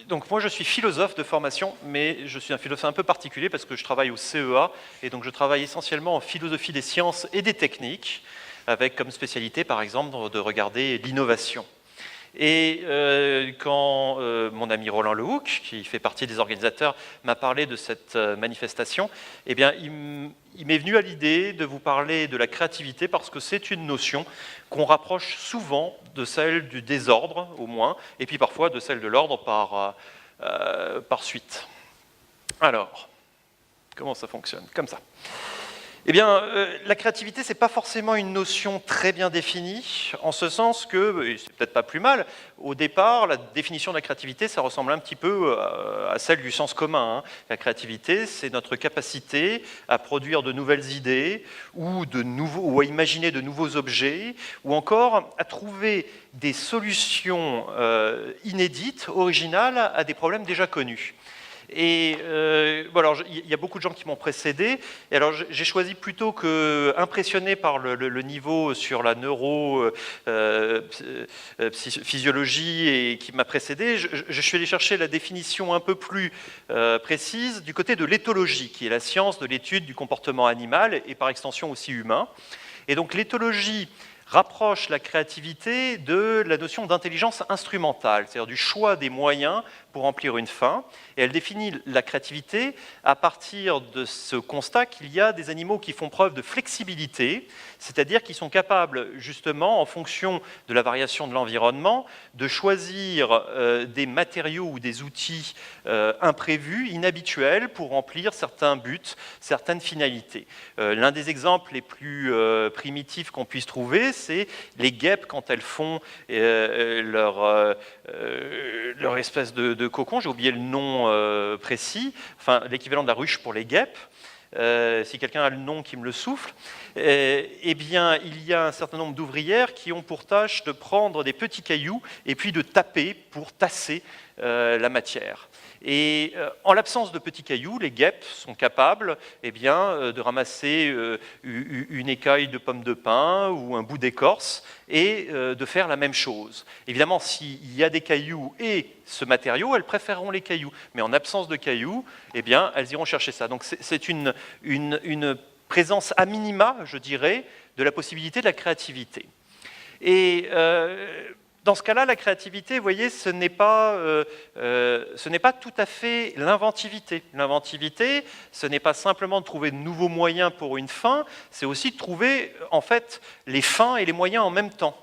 donc moi je suis philosophe de formation, mais je suis un philosophe un peu particulier parce que je travaille au CEA, et donc je travaille essentiellement en philosophie des sciences et des techniques, avec comme spécialité par exemple de regarder l'innovation. Et quand mon ami Roland Lehoucq, qui fait partie des organisateurs, m'a parlé de cette manifestation, eh bien, il m'est venu à l'idée de vous parler de la créativité parce que c'est une notion qu'on rapproche souvent de celle du désordre, au moins, et puis parfois de celle de l'ordre par suite. Alors, comment ça fonctionne? Comme ça. Eh bien, la créativité, ce n'est pas forcément une notion très bien définie, en ce sens que, et c'est peut-être pas plus mal, au départ, la définition de la créativité, ça ressemble un petit peu à celle du sens commun. La créativité, c'est notre capacité à produire de nouvelles idées, ou à imaginer de nouveaux objets, ou encore à trouver des solutions inédites, originales, à des problèmes déjà connus. Et alors, il y a beaucoup de gens qui m'ont précédé, et alors j'ai choisi plutôt que impressionné par le niveau sur la neurophysiologie et qui m'a précédé, je suis allé chercher la définition un peu plus précise du côté de l'éthologie, qui est la science de l'étude du comportement animal et par extension aussi humain. Et donc l'éthologie rapproche la créativité de la notion d'intelligence instrumentale, c'est-à-dire du choix des moyens pour remplir une fin, et elle définit la créativité à partir de ce constat qu'il y a des animaux qui font preuve de flexibilité, c'est-à-dire qui sont capables, justement, en fonction de la variation de l'environnement, de choisir des matériaux ou des outils imprévus, inhabituels, pour remplir certains buts, certaines finalités. L'un des exemples les plus primitifs qu'on puisse trouver, c'est les guêpes quand elles font leur espèce de cocon, j'ai oublié le nom précis, enfin l'équivalent de la ruche pour les guêpes. Si quelqu'un a le nom qui me le souffle, eh bien, il y a un certain nombre d'ouvrières qui ont pour tâche de prendre des petits cailloux et puis de taper pour tasser la matière. Et en l'absence de petits cailloux, les guêpes sont capables de ramasser une écaille de pomme de pin ou un bout d'écorce et de faire la même chose. Évidemment, s'il y a des cailloux et ce matériau, elles préféreront les cailloux. Mais en absence de cailloux, eh bien, elles iront chercher ça. Donc c'est une présence à minima, je dirais, de la possibilité de la créativité. Et dans ce cas-là, la créativité, vous voyez, ce n'est pas tout à fait l'inventivité. L'inventivité, ce n'est pas simplement de trouver de nouveaux moyens pour une fin, c'est aussi de trouver, en fait, les fins et les moyens en même temps.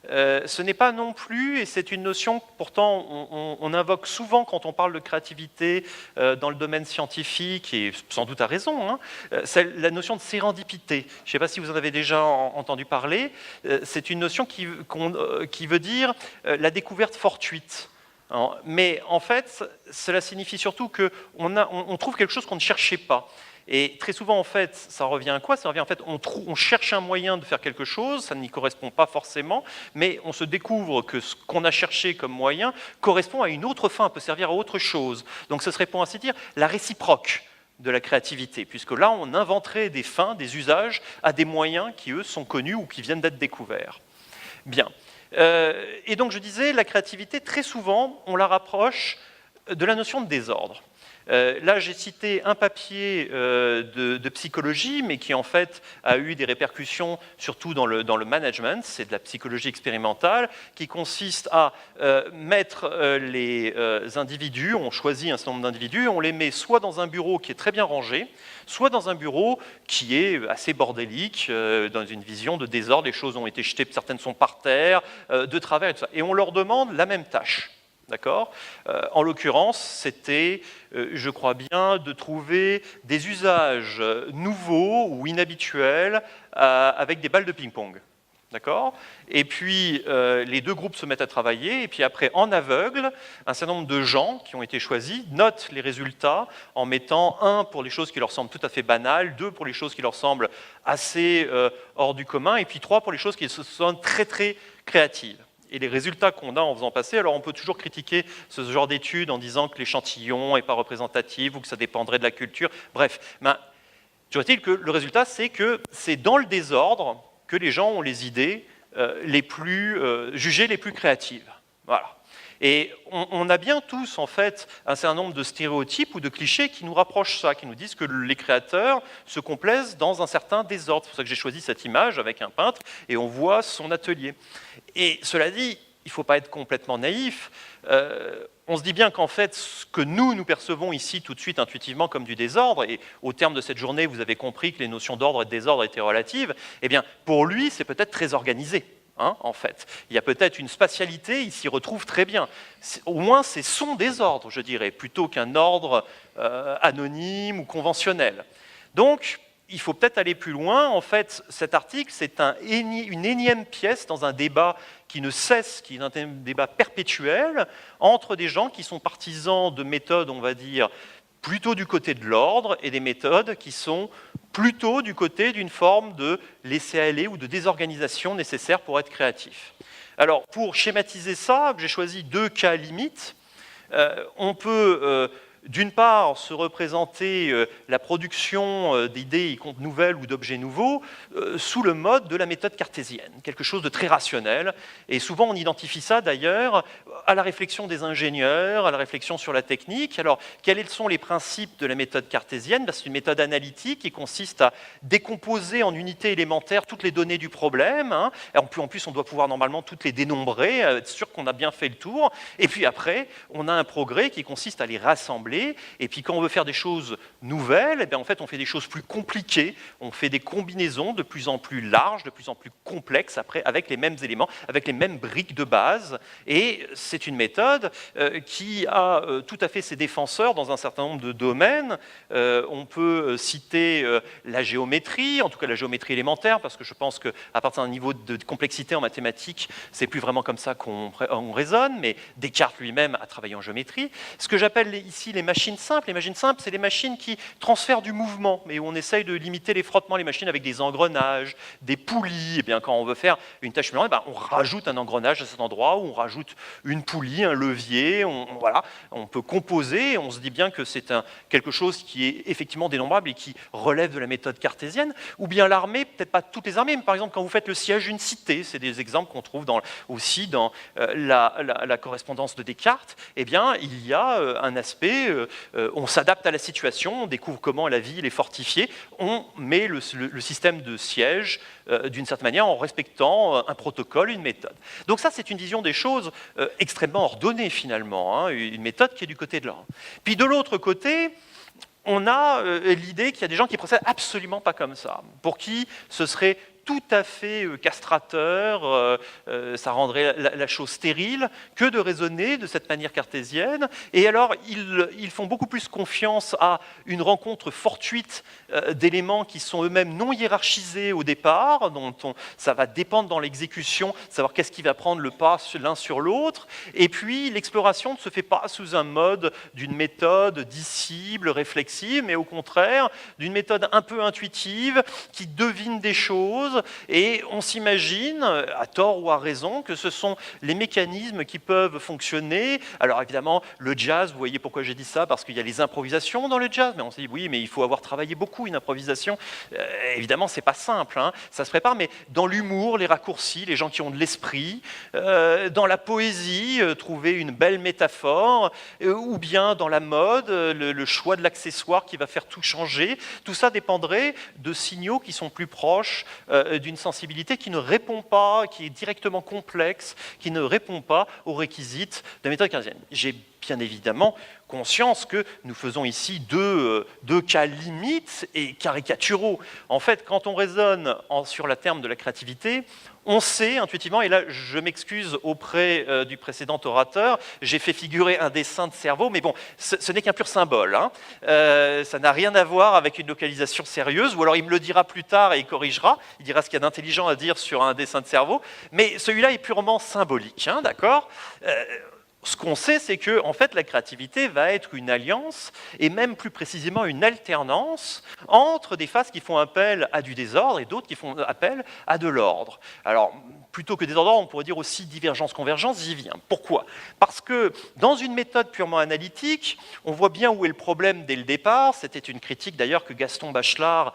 Ce n'est pas non plus, et c'est une notion que pourtant on invoque souvent quand on parle de créativité dans le domaine scientifique, et sans doute à raison, c'est la notion de sérendipité. Je ne sais pas si vous en avez déjà entendu parler, c'est une notion qui veut dire la découverte fortuite. Mais en fait, cela signifie surtout qu'on trouve quelque chose qu'on ne cherchait pas. Et très souvent, en fait, ça revient à quoi? Ça revient, en fait, on cherche un moyen de faire quelque chose, ça n'y correspond pas forcément, mais on se découvre que ce qu'on a cherché comme moyen correspond à une autre fin, peut servir à autre chose. Donc ce serait, pour ainsi dire, la réciproque de la créativité, puisque là, on inventerait des fins, des usages à des moyens qui, eux, sont connus ou qui viennent d'être découverts. Bien. Et donc, je disais, la créativité, très souvent, on la rapproche de la notion de désordre. Là, j'ai cité un papier de psychologie, mais qui en fait a eu des répercussions surtout dans le management, c'est de la psychologie expérimentale, qui consiste à mettre les individus, on choisit un certain nombre d'individus, on les met soit dans un bureau qui est très bien rangé, soit dans un bureau qui est assez bordélique, dans une vision de désordre, les choses ont été jetées, certaines sont par terre, de travers et tout ça, et on leur demande la même tâche. D'accord ? En l'occurrence, c'était, je crois bien, de trouver des usages nouveaux ou inhabituels avec des balles de ping-pong. D'accord ? Et puis, les deux groupes se mettent à travailler, et puis après, en aveugle, un certain nombre de gens qui ont été choisis notent les résultats en mettant 1 pour les choses qui leur semblent tout à fait banales, 2 pour les choses qui leur semblent assez hors du commun, et puis 3 pour les choses qui sont très, très créatives. Et les résultats qu'on a en faisant passer, alors on peut toujours critiquer ce genre d'études en disant que l'échantillon n'est pas représentatif ou que ça dépendrait de la culture. Bref, toujours est-il que le résultat, c'est que c'est dans le désordre que les gens ont les idées jugées les plus créatives. Voilà. Et on a bien tous, en fait, un certain nombre de stéréotypes ou de clichés qui nous rapprochent ça, qui nous disent que les créateurs se complaisent dans un certain désordre. C'est pour ça que j'ai choisi cette image avec un peintre, et on voit son atelier. Et cela dit, il ne faut pas être complètement naïf. On se dit bien qu'en fait, ce que nous percevons ici tout de suite intuitivement comme du désordre, et au terme de cette journée, vous avez compris que les notions d'ordre et de désordre étaient relatives, eh bien, pour lui, c'est peut-être très organisé. En fait, il y a peut-être une spatialité, il s'y retrouve très bien. Au moins, c'est son désordre, je dirais, plutôt qu'un ordre anonyme ou conventionnel. Donc, il faut peut-être aller plus loin. En fait, cet article, c'est une énième pièce dans un débat qui ne cesse, qui est un débat perpétuel entre des gens qui sont partisans de méthodes, on va dire, plutôt du côté de l'ordre, et des méthodes qui sont plutôt du côté d'une forme de laisser-aller ou de désorganisation nécessaire pour être créatif. Alors, pour schématiser ça, j'ai choisi 2 cas limites. On peut, d'une part, se représenter la production d'idées nouvelles ou d'objets nouveaux sous le mode de la méthode cartésienne, quelque chose de très rationnel. Et souvent, on identifie ça, d'ailleurs, à la réflexion des ingénieurs, à la réflexion sur la technique. Alors, quels sont les principes de la méthode cartésienne? C'est une méthode analytique qui consiste à décomposer en unités élémentaires toutes les données du problème. En plus, on doit pouvoir normalement toutes les dénombrer, être sûr qu'on a bien fait le tour. Et puis après, on a un progrès qui consiste à les rassembler. Et puis, quand on veut faire des choses nouvelles, eh bien, en fait, on fait des choses plus compliquées. On fait des combinaisons de plus en plus larges, de plus en plus complexes, après, avec les mêmes éléments, avec les mêmes briques de base. Et c'est une méthode qui a tout à fait ses défenseurs dans un certain nombre de domaines. On peut citer la géométrie, en tout cas la géométrie élémentaire, parce que je pense qu'à partir d'un niveau de complexité en mathématiques, c'est plus vraiment comme ça qu'on raisonne, mais Descartes lui-même a travaillé en géométrie. Ce que j'appelle ici les machines simples. Les machines simples, c'est les machines qui transfèrent du mouvement, mais où on essaye de limiter les frottements, les machines avec des engrenages, des poulies. Et bien, quand on veut faire une tâche manuelle, on rajoute un engrenage à cet endroit, où on rajoute une poulie, un levier, voilà, on peut composer, on se dit bien que c'est quelque chose qui est effectivement dénombrable et qui relève de la méthode cartésienne, ou bien l'armée, peut-être pas toutes les armées, mais par exemple quand vous faites le siège d'une cité, c'est des exemples qu'on trouve aussi dans la correspondance de Descartes, eh bien il y a un aspect, on s'adapte à la situation, on découvre comment la ville est fortifiée, on met le système de siège d'une certaine manière en respectant un protocole, une méthode. Donc ça, c'est une vision des choses extrêmement ordonnée finalement, une méthode qui est du côté de l'ordre. Puis de l'autre côté, on a l'idée qu'il y a des gens qui procèdent absolument pas comme ça, pour qui ce serait tout à fait castrateur, ça rendrait la chose stérile, que de raisonner de cette manière cartésienne. Et alors, ils font beaucoup plus confiance à une rencontre fortuite d'éléments qui sont eux-mêmes non hiérarchisés au départ, dont ça va dépendre dans l'exécution, savoir qu'est-ce qui va prendre le pas l'un sur l'autre. Et puis, l'exploration ne se fait pas sous un mode d'une méthode disciple, réflexive, mais au contraire, d'une méthode un peu intuitive, qui devine des choses. Et on s'imagine, à tort ou à raison, que ce sont les mécanismes qui peuvent fonctionner. Alors évidemment, le jazz, vous voyez pourquoi j'ai dit ça, parce qu'il y a les improvisations dans le jazz, mais on s'est dit, oui, mais il faut avoir travaillé beaucoup une improvisation. Évidemment, c'est pas simple, ça se prépare, mais dans l'humour, les raccourcis, les gens qui ont de l'esprit, dans la poésie, trouver une belle métaphore, ou bien dans la mode, le choix de l'accessoire qui va faire tout changer, tout ça dépendrait de signaux qui sont plus proches d'une sensibilité qui ne répond pas, qui est directement complexe, qui ne répond pas aux réquisites de la méthode cartésienne. J'ai bien évidemment conscience que nous faisons ici deux cas limites et caricaturaux. En fait, quand on raisonne sur le terme de la créativité, on sait intuitivement, et là je m'excuse auprès du précédent orateur, j'ai fait figurer un dessin de cerveau, mais bon, ce n'est qu'un pur symbole. Ça n'a rien à voir avec une localisation sérieuse, ou alors il me le dira plus tard et il corrigera, il dira ce qu'il y a d'intelligent à dire sur un dessin de cerveau, mais celui-là est purement symbolique, d'accord ? Ce qu'on sait, c'est que en fait, la créativité va être une alliance, et même plus précisément une alternance, entre des phases qui font appel à du désordre et d'autres qui font appel à de l'ordre. Alors, plutôt que désordre, on pourrait dire aussi divergence-convergence, j'y viens. Pourquoi? Parce que dans une méthode purement analytique, on voit bien où est le problème dès le départ. C'était une critique d'ailleurs que Gaston Bachelard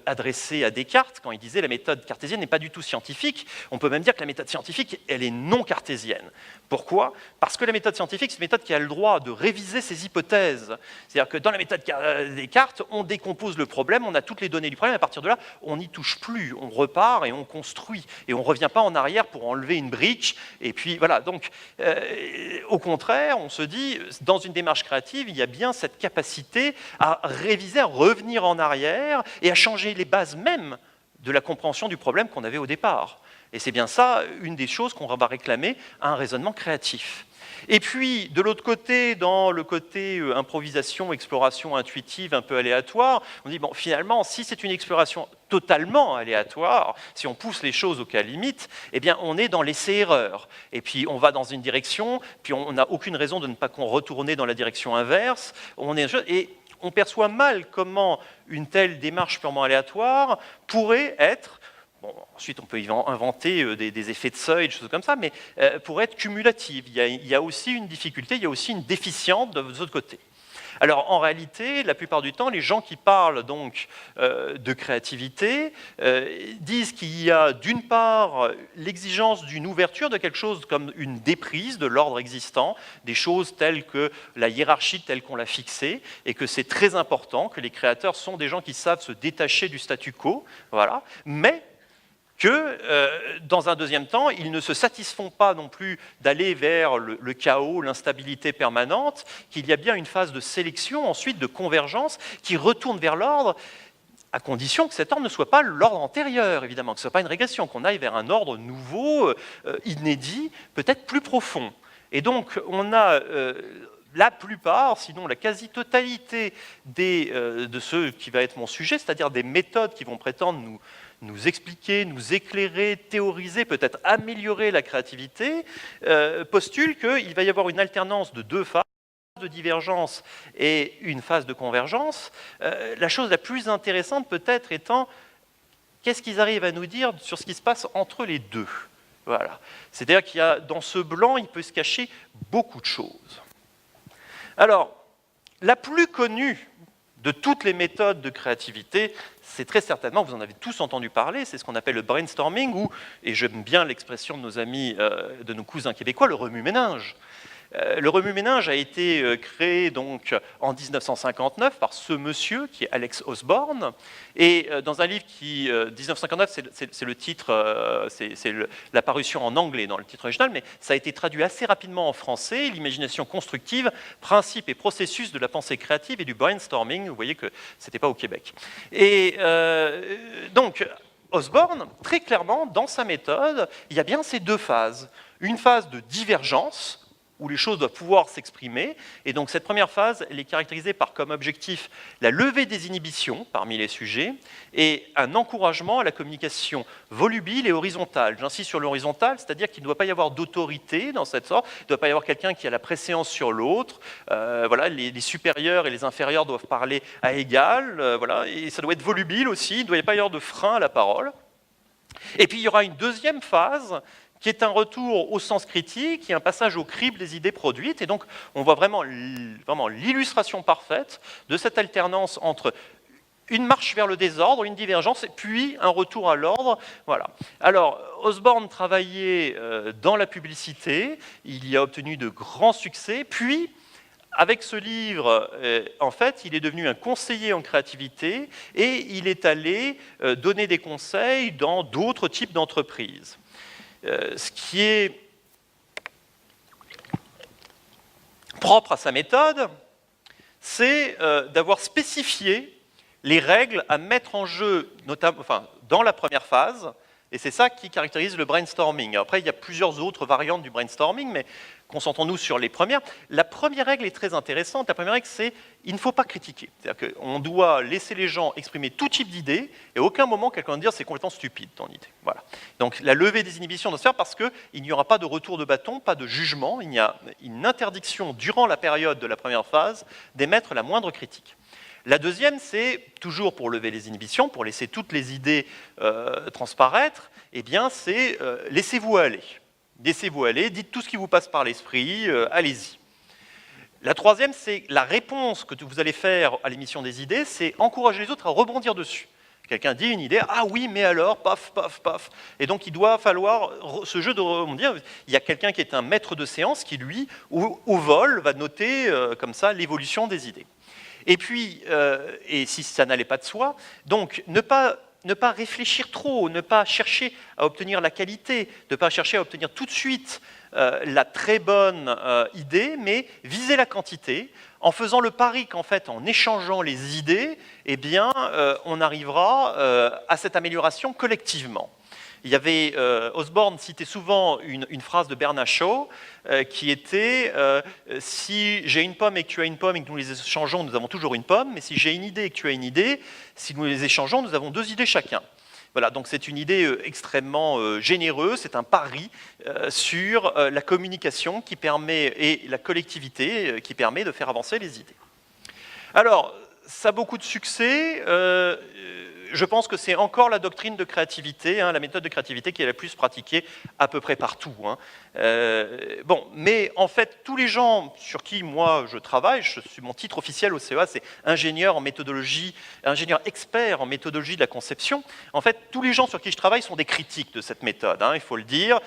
adressait à Descartes quand il disait la méthode cartésienne n'est pas du tout scientifique. On peut même dire que la méthode scientifique, elle est non cartésienne. Pourquoi? Parce que la méthode scientifique, c'est une méthode qui a le droit de réviser ses hypothèses. C'est-à-dire que dans la méthode Descartes, on décompose le problème, on a toutes les données du problème, et à partir de là, on n'y touche plus, on repart et on construit. Et on ne revient pas en arrière pour enlever une brique. Et puis voilà, donc au contraire, on se dit, dans une démarche créative, il y a bien cette capacité à réviser, à revenir en arrière et à changer les bases mêmes de la compréhension du problème qu'on avait au départ. Et c'est bien ça, une des choses qu'on va réclamer à un raisonnement créatif. Et puis, de l'autre côté, dans le côté improvisation, exploration intuitive, un peu aléatoire, on dit, bon, finalement, si c'est une exploration totalement aléatoire, si on pousse les choses au cas limite, eh bien, on est dans l'essai-erreur. Et puis, on va dans une direction, puis on n'a aucune raison de ne pas retourner dans la direction inverse. Et on perçoit mal comment une telle démarche purement aléatoire pourrait être... Bon, ensuite, on peut inventer des effets de seuil, des choses comme ça, mais pour être cumulative, il y a aussi une difficulté, il y a aussi une déficience de l'autre côté. Alors, en réalité, la plupart du temps, les gens qui parlent donc de créativité disent qu'il y a d'une part l'exigence d'une ouverture de quelque chose comme une déprise de l'ordre existant, des choses telles que la hiérarchie telle qu'on l'a fixée, et que c'est très important, que les créateurs sont des gens qui savent se détacher du statu quo, voilà, mais que, dans un deuxième temps, ils ne se satisfont pas non plus d'aller vers le chaos, l'instabilité permanente, qu'il y a bien une phase de sélection, ensuite de convergence, qui retourne vers l'ordre, à condition que cet ordre ne soit pas l'ordre antérieur, évidemment, que ce ne soit pas une régression, qu'on aille vers un ordre nouveau, inédit, peut-être plus profond. Et donc, on a... la plupart, sinon la quasi-totalité de ce qui va être mon sujet, c'est-à-dire des méthodes qui vont prétendre nous expliquer, nous éclairer, théoriser, peut-être améliorer la créativité, postulent qu'il va y avoir une alternance de deux phases, de divergence et une phase de convergence. La chose la plus intéressante peut-être étant, qu'est-ce qu'ils arrivent à nous dire sur ce qui se passe entre les deux? Voilà. C'est-à-dire qu'il y a, dans ce blanc, il peut se cacher beaucoup de choses. Alors, la plus connue de toutes les méthodes de créativité, c'est très certainement, vous en avez tous entendu parler, c'est ce qu'on appelle le brainstorming, ou, et j'aime bien l'expression de nos amis, de nos cousins québécois, le remue-ménage. Le remue-ménage a été créé donc en 1959 par ce monsieur qui est Alex Osborne, et dans un livre qui, 1959, c'est le titre, c'est la parution en anglais dans le titre original, mais ça a été traduit assez rapidement en français, l'imagination constructive, principe et processus de la pensée créative et du brainstorming. Vous voyez que ce n'était pas au Québec. Et donc, Osborne, très clairement, dans sa méthode, il y a bien ces deux phases. Une phase de divergence, où les choses doivent pouvoir s'exprimer. Et donc cette première phase, elle est caractérisée par comme objectif la levée des inhibitions parmi les sujets et un encouragement à la communication volubile et horizontale. J'insiste sur l'horizontale, c'est-à-dire qu'il ne doit pas y avoir d'autorité dans cette sorte, il ne doit pas y avoir quelqu'un qui a la préséance sur l'autre. Voilà, les supérieurs et les inférieurs doivent parler à égal, voilà, et ça doit être volubile aussi, il ne doit pas y avoir de frein à la parole. Et puis il y aura une deuxième phase qui est un retour au sens critique, qui est un passage au crible des idées produites. Et donc, on voit vraiment l'illustration parfaite de cette alternance entre une marche vers le désordre, une divergence, et puis un retour à l'ordre. Voilà. Alors, Osborne travaillait dans la publicité, il y a obtenu de grands succès, puis, avec ce livre, en fait, il est devenu un conseiller en créativité, et il est allé donner des conseils dans d'autres types d'entreprises. Ce qui est propre à sa méthode, c'est d'avoir spécifié les règles à mettre en jeu, notamment, dans la première phase, et c'est ça qui caractérise le brainstorming. Après, il y a plusieurs autres variantes du brainstorming, mais concentrons-nous sur les premières. La première règle est très intéressante. La première règle, c'est il ne faut pas critiquer. C'est-à-dire qu'on doit laisser les gens exprimer tout type d'idées, et à aucun moment quelqu'un va dire c'est complètement stupide ton idée. Voilà. Donc la levée des inhibitions doit se faire parce qu'il n'y aura pas de retour de bâton, pas de jugement. Il y a une interdiction durant la période de la première phase d'émettre la moindre critique. La deuxième, c'est toujours pour lever les inhibitions, pour laisser toutes les idées transparaître, eh bien, c'est laissez-vous aller. Laissez-vous aller, dites tout ce qui vous passe par l'esprit, allez-y. La troisième, c'est la réponse que vous allez faire à l'émission des idées, c'est encourager les autres à rebondir dessus. Quelqu'un dit une idée, ah oui, mais alors, paf, paf, paf. Et donc, il doit falloir ce jeu de rebondir. Il y a quelqu'un qui est un maître de séance qui, lui, au vol, va noter comme ça l'évolution des idées. Et puis, et si ça n'allait pas de soi, donc ne pas réfléchir trop, ne pas chercher à obtenir la qualité, ne pas chercher à obtenir tout de suite la très bonne idée, mais viser la quantité, en faisant le pari qu'en fait, en échangeant les idées, eh bien, on arrivera à cette amélioration collectivement. Il y avait, Osborne citait souvent une phrase de Bernard Shaw qui était si j'ai une pomme et que tu as une pomme et que nous les échangeons, nous avons toujours une pomme, mais si j'ai une idée et que tu as une idée, si nous les échangeons, nous avons 2 idées chacun. Voilà, donc c'est une idée extrêmement généreuse, c'est un pari sur la communication qui permet, et la collectivité qui permet de faire avancer les idées. Alors, ça a beaucoup de succès. Je pense que c'est encore la doctrine de créativité, la méthode de créativité qui est la plus pratiquée à peu près partout. Bon, mais en fait, tous les gens sur qui moi je travaille, mon titre officiel au CEA, c'est ingénieur en méthodologie, ingénieur expert en méthodologie de la conception. En fait, tous les gens sur qui je travaille sont des critiques de cette méthode, il faut le dire.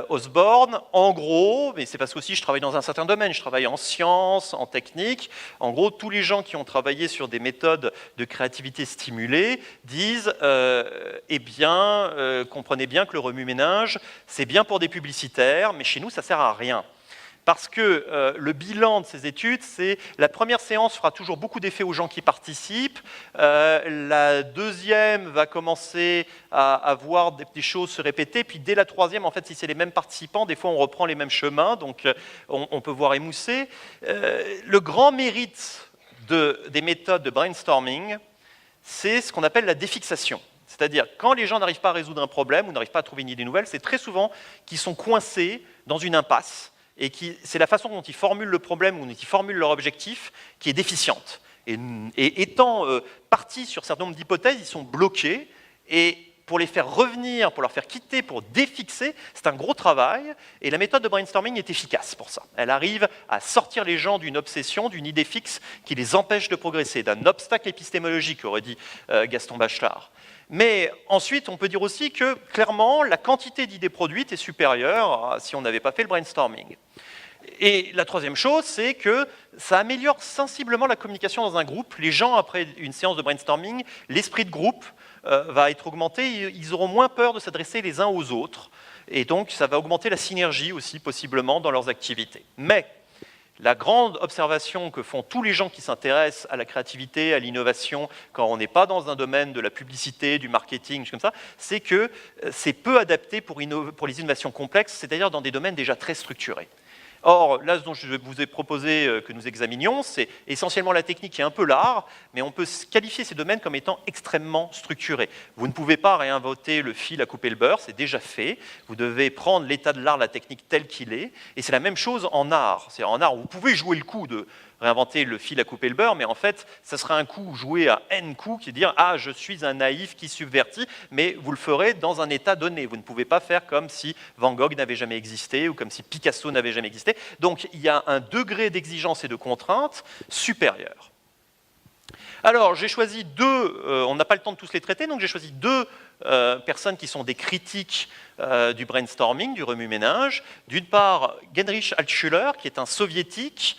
Osborne, en gros, mais c'est parce que aussi je travaille dans un certain domaine, je travaille en sciences, en technique. En gros, tous les gens qui ont travaillé sur des méthodes de créativité stimulée disent eh bien, comprenez bien que le remue-ménage, c'est bien pour des publicitaires, mais chez nous, ça ne sert à rien. Parce que le bilan de ces études, c'est la première séance fera toujours beaucoup d'effets aux gens qui participent, la deuxième va commencer à voir des choses se répéter, puis dès la troisième, en fait, si c'est les mêmes participants, des fois on reprend les mêmes chemins, donc on peut voir émousser. Le grand mérite des méthodes de brainstorming, c'est ce qu'on appelle la défixation. C'est-à-dire, quand les gens n'arrivent pas à résoudre un problème ou n'arrivent pas à trouver une idée nouvelle, c'est très souvent qu'ils sont coincés dans une impasse et c'est la façon dont ils formulent le problème ou dont ils formulent leur objectif qui est déficiente. Et étant partis sur un certain nombre d'hypothèses, ils sont bloqués et pour les faire revenir, pour leur faire quitter, pour défixer, c'est un gros travail et la méthode de brainstorming est efficace pour ça. Elle arrive à sortir les gens d'une obsession, d'une idée fixe qui les empêche de progresser, d'un obstacle épistémologique, aurait dit Gaston Bachelard. Mais ensuite, on peut dire aussi que, clairement, la quantité d'idées produites est supérieure à si on n'avait pas fait le brainstorming. Et la troisième chose, c'est que ça améliore sensiblement la communication dans un groupe. Les gens, après une séance de brainstorming, l'esprit de groupe va être augmenté, ils auront moins peur de s'adresser les uns aux autres. Et donc, ça va augmenter la synergie aussi, possiblement, dans leurs activités. Mais la grande observation que font tous les gens qui s'intéressent à la créativité, à l'innovation, quand on n'est pas dans un domaine de la publicité, du marketing, comme ça, c'est que c'est peu adapté pour les innovations complexes, c'est-à-dire dans des domaines déjà très structurés. Or, là, ce dont je vous ai proposé que nous examinions, c'est essentiellement la technique et un peu l'art, mais on peut qualifier ces domaines comme étant extrêmement structurés. Vous ne pouvez pas réinventer le fil à couper le beurre, c'est déjà fait. Vous devez prendre l'état de l'art, la technique tel qu'il est, et c'est la même chose en art. C'est en art, vous pouvez jouer le coup de réinventer le fil à couper le beurre, mais en fait, ça sera un coup joué à N coups, qui est dire « Ah, je suis un naïf qui subvertit », mais vous le ferez dans un état donné. Vous ne pouvez pas faire comme si Van Gogh n'avait jamais existé ou comme si Picasso n'avait jamais existé. Donc, il y a un degré d'exigence et de contrainte supérieur. Alors, j'ai choisi deux, on n'a pas le temps de tous les traiter, donc j'ai choisi deux personnes qui sont des critiques du brainstorming, du remue-ménage. D'une part, Heinrich Altschuler, qui est un soviétique,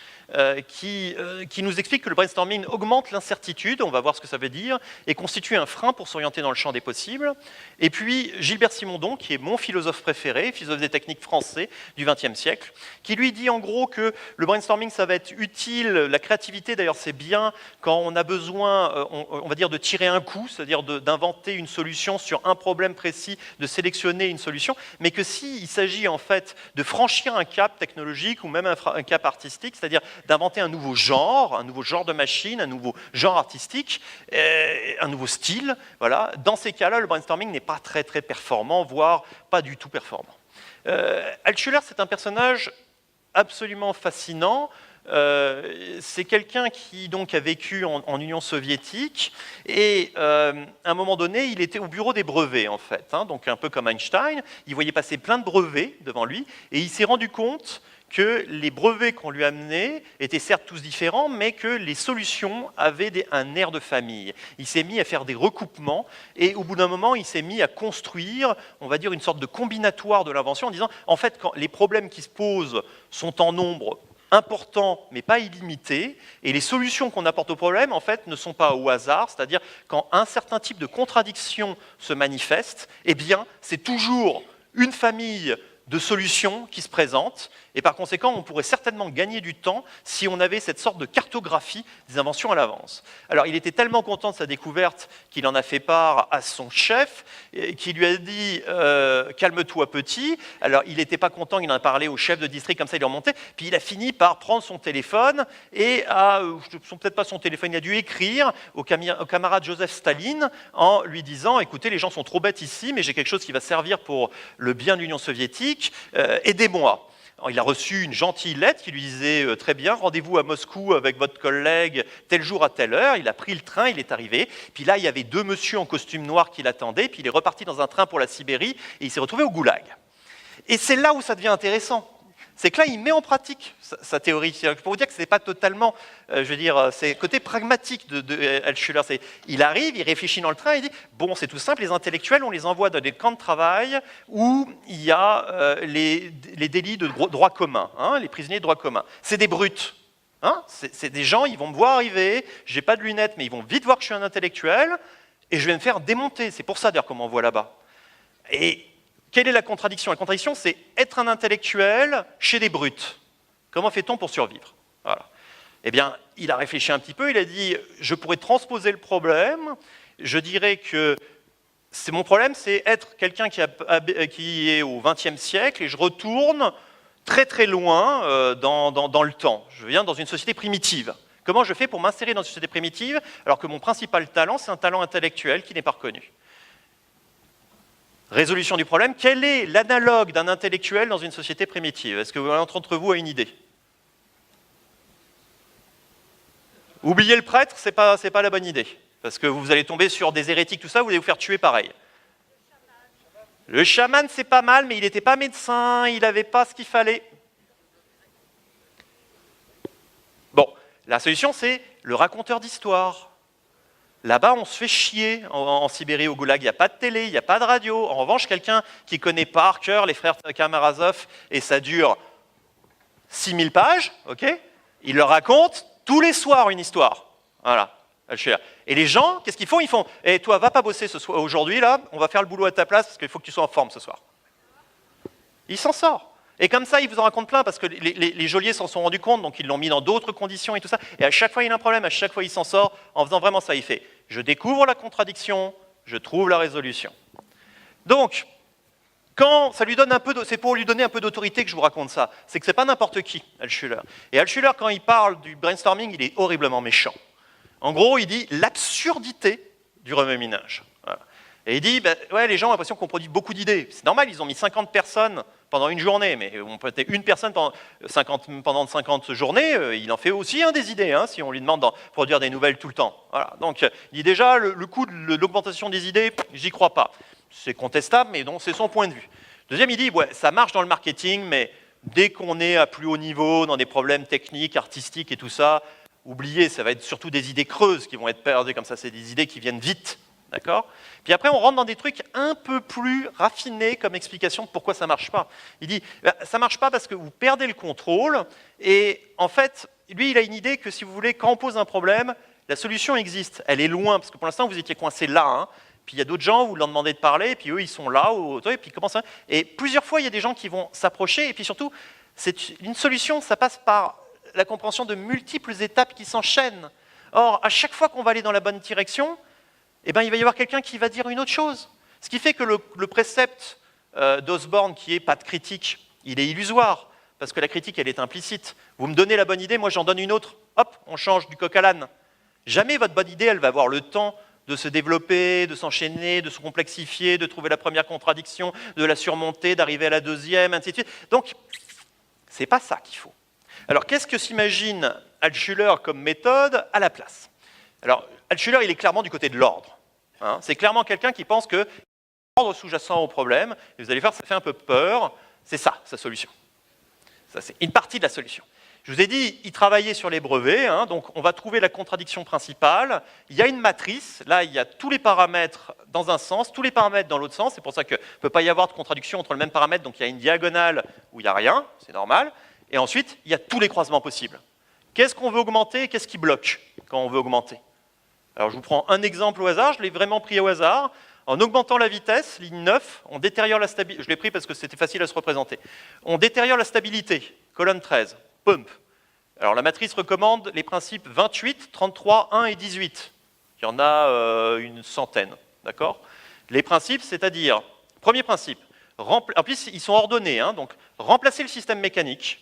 qui nous explique que le brainstorming augmente l'incertitude, on va voir ce que ça veut dire, et constitue un frein pour s'orienter dans le champ des possibles. Et puis Gilbert Simondon, qui est mon philosophe préféré, philosophe des techniques français du XXe siècle, qui lui dit en gros que le brainstorming, ça va être utile, la créativité d'ailleurs c'est bien quand on a besoin, on va dire, de tirer un coup, c'est-à-dire d'inventer une solution sur un problème précis, de sélectionner une solution, mais que s'il s'agit en fait de franchir un cap technologique ou même un cap artistique, c'est-à-dire d'inventer un nouveau genre de machine, un nouveau genre artistique, un nouveau style. Voilà. Dans ces cas-là, le brainstorming n'est pas très très performant, voire pas du tout performant. Altschuler, c'est un personnage absolument fascinant. c'est quelqu'un qui donc a vécu en Union soviétique et à un moment donné, il était au bureau des brevets en fait, hein, donc un peu comme Einstein. Il voyait passer plein de brevets devant lui et il s'est rendu compte que les brevets qu'on lui amenait étaient certes tous différents, mais que les solutions avaient un air de famille. Il s'est mis à faire des recoupements et au bout d'un moment, il s'est mis à construire, on va dire, une sorte de combinatoire de l'invention en disant, en fait, quand les problèmes qui se posent sont en nombre important, mais pas illimité, et les solutions qu'on apporte aux problèmes, en fait, ne sont pas au hasard, c'est-à-dire quand un certain type de contradiction se manifeste, eh bien, c'est toujours une famille de solutions qui se présentent, et par conséquent, on pourrait certainement gagner du temps si on avait cette sorte de cartographie des inventions à l'avance. Alors, il était tellement content de sa découverte qu'il en a fait part à son chef, qui lui a dit calme-toi petit ». Alors, il n'était pas content, il en a parlé au chef de district, comme ça, il est remonté, puis il a fini par prendre son téléphone, et peut-être pas son téléphone, il a dû écrire au camarade Joseph Staline en lui disant « Écoutez, les gens sont trop bêtes ici, mais j'ai quelque chose qui va servir pour le bien de l'Union soviétique, aidez-moi ». Alors, il a reçu une gentille lettre qui lui disait très bien, rendez-vous à Moscou avec votre collègue tel jour à telle heure. Il a pris le train, il est arrivé. Puis là, il y avait deux messieurs en costume noir qui l'attendaient. Puis il est reparti dans un train pour la Sibérie et il s'est retrouvé au goulag. Et c'est là où ça devient intéressant. C'est que là, il met en pratique sa théorie. Pour vous dire que ce n'est pas totalement, je veux dire, c'est le côté pragmatique de Altshuler. Il arrive, il réfléchit dans le train, il dit, bon, c'est tout simple, les intellectuels, on les envoie dans des camps de travail où il y a les délits de droit commun, hein, les prisonniers de droit commun. C'est des brutes. Hein, c'est des gens, ils vont me voir arriver, j'ai pas de lunettes, mais ils vont vite voir que je suis un intellectuel, et je vais me faire démonter. C'est pour ça, d'ailleurs, qu'on m'envoie là-bas. Et quelle est la contradiction? La contradiction, c'est être un intellectuel chez des brutes. Comment fait-on pour survivre? Voilà. Eh bien, il a réfléchi un petit peu, il a dit, je pourrais transposer le problème, je dirais que mon problème, c'est être quelqu'un qui est au XXe siècle, et je retourne très très loin dans le temps. Je viens dans une société primitive. Comment je fais pour m'insérer dans une société primitive, alors que mon principal talent, c'est un talent intellectuel qui n'est pas reconnu? Résolution du problème, quel est l'analogue d'un intellectuel dans une société primitive? Est-ce que l'un d'entre vous a une idée? Oubliez le prêtre, c'est pas la bonne idée. Parce que vous allez tomber sur des hérétiques, tout ça, vous allez vous faire tuer pareil. Le chaman, c'est pas mal, mais il n'était pas médecin, il n'avait pas ce qu'il fallait. Bon, la solution, c'est le raconteur d'histoire. Là-bas, on se fait chier en Sibérie, au Goulag. Il n'y a pas de télé, il n'y a pas de radio. En revanche, quelqu'un qui connaît par cœur les frères Karamazov, et ça dure 6000 pages, okay, il leur raconte tous les soirs une histoire. Voilà, Altshuler. Et les gens, qu'est-ce qu'ils font? Ils font « Eh, toi, va pas bosser aujourd'hui, là, on va faire le boulot à ta place, parce qu'il faut que tu sois en forme ce soir. » Il s'en sort. Et comme ça, il vous en raconte plein, parce que les geôliers s'en sont rendus compte, donc ils l'ont mis dans d'autres conditions et tout ça. Et à chaque fois, il a un problème, à chaque fois, il s'en sort en faisant vraiment ça. Il fait « Je découvre la contradiction, je trouve la résolution. » Donc, quand ça lui donne un peu, c'est pour lui donner un peu d'autorité que je vous raconte ça. C'est que c'est pas n'importe qui, Altshuler. Et Altshuler, quand il parle du brainstorming, il est horriblement méchant. En gros, il dit l'absurdité du remue-ménage. Voilà. Et il dit, ben, ouais, les gens ont l'impression qu'on produit beaucoup d'idées. C'est normal, ils ont mis 50 personnes pendant une journée, mais on peut être une personne pendant 50 journées, il en fait aussi des idées, hein, si on lui demande de produire des nouvelles tout le temps. Voilà. Donc, il dit déjà, le coût de l'augmentation des idées, j'y crois pas. C'est contestable, mais donc c'est son point de vue. Deuxième, il dit, ouais, ça marche dans le marketing, mais dès qu'on est à plus haut niveau, dans des problèmes techniques, artistiques et tout ça, oubliez, ça va être surtout des idées creuses qui vont être perdues comme ça, c'est des idées qui viennent vite. D'accord? Puis après, on rentre dans des trucs un peu plus raffinés comme explication de pourquoi ça ne marche pas. Il dit, ça ne marche pas parce que vous perdez le contrôle, et en fait, lui, il a une idée que si vous voulez, quand on pose un problème, la solution existe. Elle est loin, parce que pour l'instant, vous étiez coincé là, hein. Puis il y a d'autres gens, vous leur demandez de parler, et puis eux, ils sont là, et puis comment ça? Et plusieurs fois, il y a des gens qui vont s'approcher, et puis surtout, c'est une solution, ça passe par la compréhension de multiples étapes qui s'enchaînent. Or, à chaque fois qu'on va aller dans la bonne direction, eh ben, il va y avoir quelqu'un qui va dire une autre chose. Ce qui fait que le précepte d'Osborne, qui est pas de critique, il est illusoire, parce que la critique, elle est implicite. Vous me donnez la bonne idée, moi j'en donne une autre. Hop, on change du coq à l'âne. Jamais votre bonne idée, elle va avoir le temps de se développer, de s'enchaîner, de se complexifier, de trouver la première contradiction, de la surmonter, d'arriver à la deuxième, ainsi de suite. Donc, c'est pas ça qu'il faut. Alors, qu'est-ce que s'imagine Altshuler comme méthode à la place? Alors, Altshuler, il est clairement du côté de l'ordre. Hein. C'est clairement quelqu'un qui pense que l'ordre sous-jacent au problème, et vous allez voir, ça fait un peu peur, c'est ça, sa solution. Ça, c'est une partie de la solution. Je vous ai dit, il travaillait sur les brevets, hein, donc on va trouver la contradiction principale. Il y a une matrice, là il y a tous les paramètres dans un sens, tous les paramètres dans l'autre sens, c'est pour ça qu'il ne peut pas y avoir de contradiction entre le même paramètre, donc il y a une diagonale où il n'y a rien, c'est normal, et ensuite il y a tous les croisements possibles. Qu'est-ce qu'on veut augmenter, qu'est-ce qui bloque quand on veut augmenter? Alors je vous prends un exemple au hasard, je l'ai vraiment pris au hasard. En augmentant la vitesse, ligne 9, on détériore la stabilité. Je l'ai pris parce que c'était facile à se représenter. On détériore la stabilité, colonne 13, pump. Alors la matrice recommande les principes 28, 33, 1 et 18. Il y en a une centaine, d'accord? Les principes, c'est-à-dire, premier principe, en plus ils sont ordonnés, hein, donc remplacer le système mécanique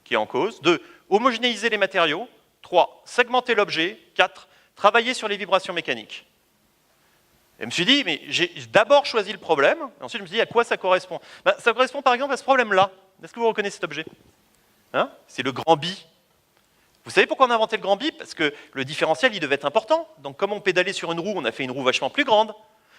qui est en cause. 2, homogénéiser les matériaux. 3, segmenter l'objet. 4, travailler sur les vibrations mécaniques. Et je me suis dit, mais j'ai d'abord choisi le problème, et ensuite je me suis dit, à quoi ça correspond? Ça correspond par exemple à ce problème-là. Est-ce que vous reconnaissez cet objet? Hein? C'est le grand bi. Vous savez pourquoi on a inventé le grand bi? Parce que le différentiel, il devait être important. Donc comme on pédalait sur une roue, on a fait une roue vachement plus grande.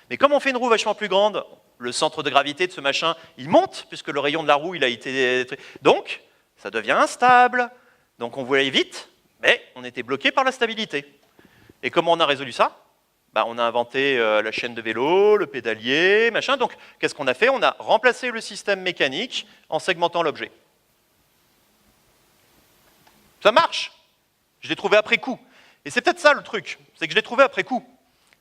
Mais comme on fait une roue vachement plus grande, le centre de gravité de ce machin, il monte, puisque le rayon de la roue, il a été... Donc, ça devient instable. Donc on voulait aller vite, mais on était bloqué par la stabilité. Et comment on a résolu ça? On a inventé la chaîne de vélo, le pédalier, machin. Donc, qu'est-ce qu'on a fait? On a remplacé le système mécanique en segmentant l'objet. Ça marche. Je l'ai trouvé après coup. Et c'est peut-être ça le truc, c'est que je l'ai trouvé après coup.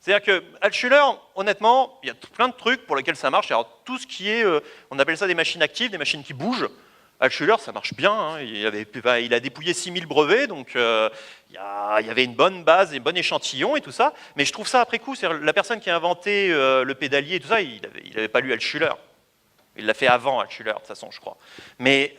C'est-à-dire que Altshuler, honnêtement, il y a plein de trucs pour lesquels ça marche. Alors, tout ce qui est, on appelle ça des machines actives, des machines qui bougent. Altshuler, ça marche bien, hein. Il a dépouillé 6000 brevets, donc il y avait une bonne base, un bon échantillon et tout ça, mais je trouve ça après coup, c'est la personne qui a inventé le pédalier et tout ça, il n'avait pas lu Altshuler. Il l'a fait avant Altshuler, de toute façon, je crois. Mais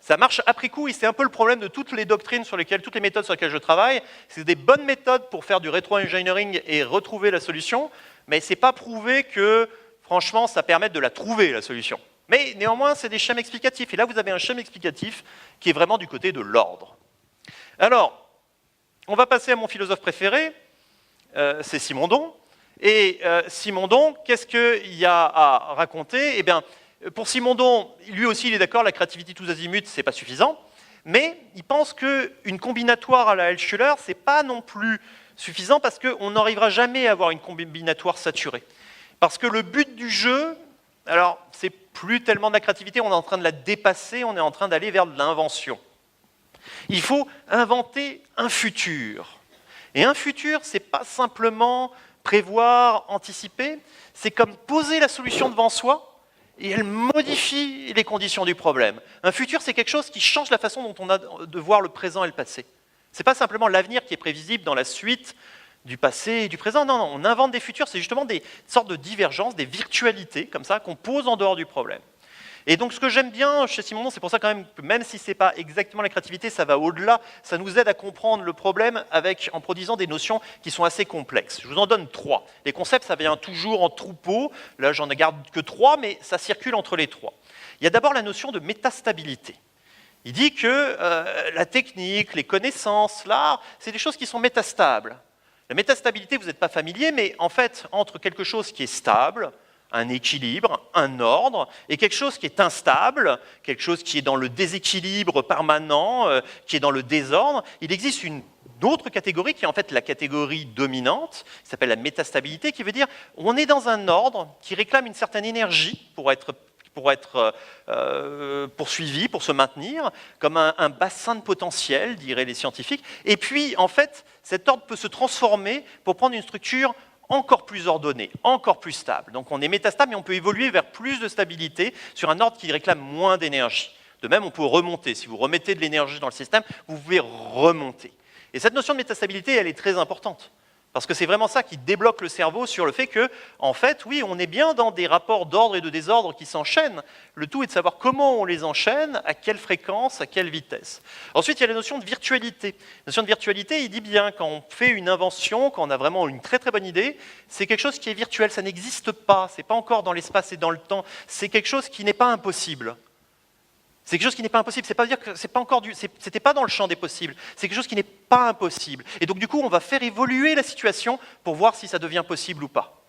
ça marche après coup, et c'est un peu le problème de toutes les doctrines sur lesquelles, toutes les méthodes sur lesquelles je travaille, c'est des bonnes méthodes pour faire du rétro-engineering et retrouver la solution, mais c'est pas prouvé que, franchement, ça permette de la trouver, la solution. Mais néanmoins, c'est des schèmes explicatifs. Et là, vous avez un schème explicatif qui est vraiment du côté de l'ordre. Alors, on va passer à mon philosophe préféré, c'est Simondon. Et Simondon, qu'est-ce qu'il y a à raconter? Eh bien, pour Simondon, lui aussi, il est d'accord, la créativité tous azimuts, c'est pas suffisant. Mais il pense qu'une combinatoire à la Altshuler, c'est pas non plus suffisant parce qu'on n'arrivera jamais à avoir une combinatoire saturée. Parce que le but du jeu, alors, c'est plus tellement de la créativité, on est en train de la dépasser, on est en train d'aller vers de l'invention. Il faut inventer un futur. Et un futur, c'est pas simplement prévoir, anticiper, c'est comme poser la solution devant soi et elle modifie les conditions du problème. Un futur, c'est quelque chose qui change la façon dont on a de voir le présent et le passé. C'est pas simplement l'avenir qui est prévisible dans la suite du passé et du présent. Non, non, on invente des futurs, c'est justement des sortes de divergences, des virtualités, comme ça, qu'on pose en dehors du problème. Et donc, ce que j'aime bien chez Simondon, c'est pour ça quand même que même si ce n'est pas exactement la créativité, ça va au-delà, ça nous aide à comprendre le problème en produisant des notions qui sont assez complexes. Je vous en donne 3. Les concepts, ça vient toujours en troupeau, là j'en garde que 3, mais ça circule entre les 3. Il y a d'abord la notion de métastabilité. Il dit que la technique, les connaissances, l'art, c'est des choses qui sont métastables. La métastabilité, vous n'êtes pas familier, mais en fait, entre quelque chose qui est stable, un équilibre, un ordre, et quelque chose qui est instable, quelque chose qui est dans le déséquilibre permanent, qui est dans le désordre, il existe une autre catégorie qui est en fait la catégorie dominante, qui s'appelle la métastabilité, qui veut dire on est dans un ordre qui réclame une certaine énergie pour être poursuivi, pour se maintenir, comme un bassin de potentiel, diraient les scientifiques. Et puis, en fait, cet ordre peut se transformer pour prendre une structure encore plus ordonnée, encore plus stable. Donc on est métastable, mais on peut évoluer vers plus de stabilité sur un ordre qui réclame moins d'énergie. De même, on peut remonter. Si vous remettez de l'énergie dans le système, vous pouvez remonter. Et cette notion de métastabilité, elle est très importante. Parce que c'est vraiment ça qui débloque le cerveau sur le fait que, en fait, oui, on est bien dans des rapports d'ordre et de désordre qui s'enchaînent. Le tout est de savoir comment on les enchaîne, à quelle fréquence, à quelle vitesse. Ensuite, il y a la notion de virtualité. La notion de virtualité, il dit bien, quand on fait une invention, quand on a vraiment une très très bonne idée, c'est quelque chose qui est virtuel, ça n'existe pas, c'est pas encore dans l'espace et dans le temps, c'est quelque chose qui n'est pas impossible. C'est quelque chose qui n'est pas impossible. C'est pas dire que c'est pas encore c'était pas dans le champ des possibles. C'est quelque chose qui n'est pas impossible. Et donc du coup, on va faire évoluer la situation pour voir si ça devient possible ou pas.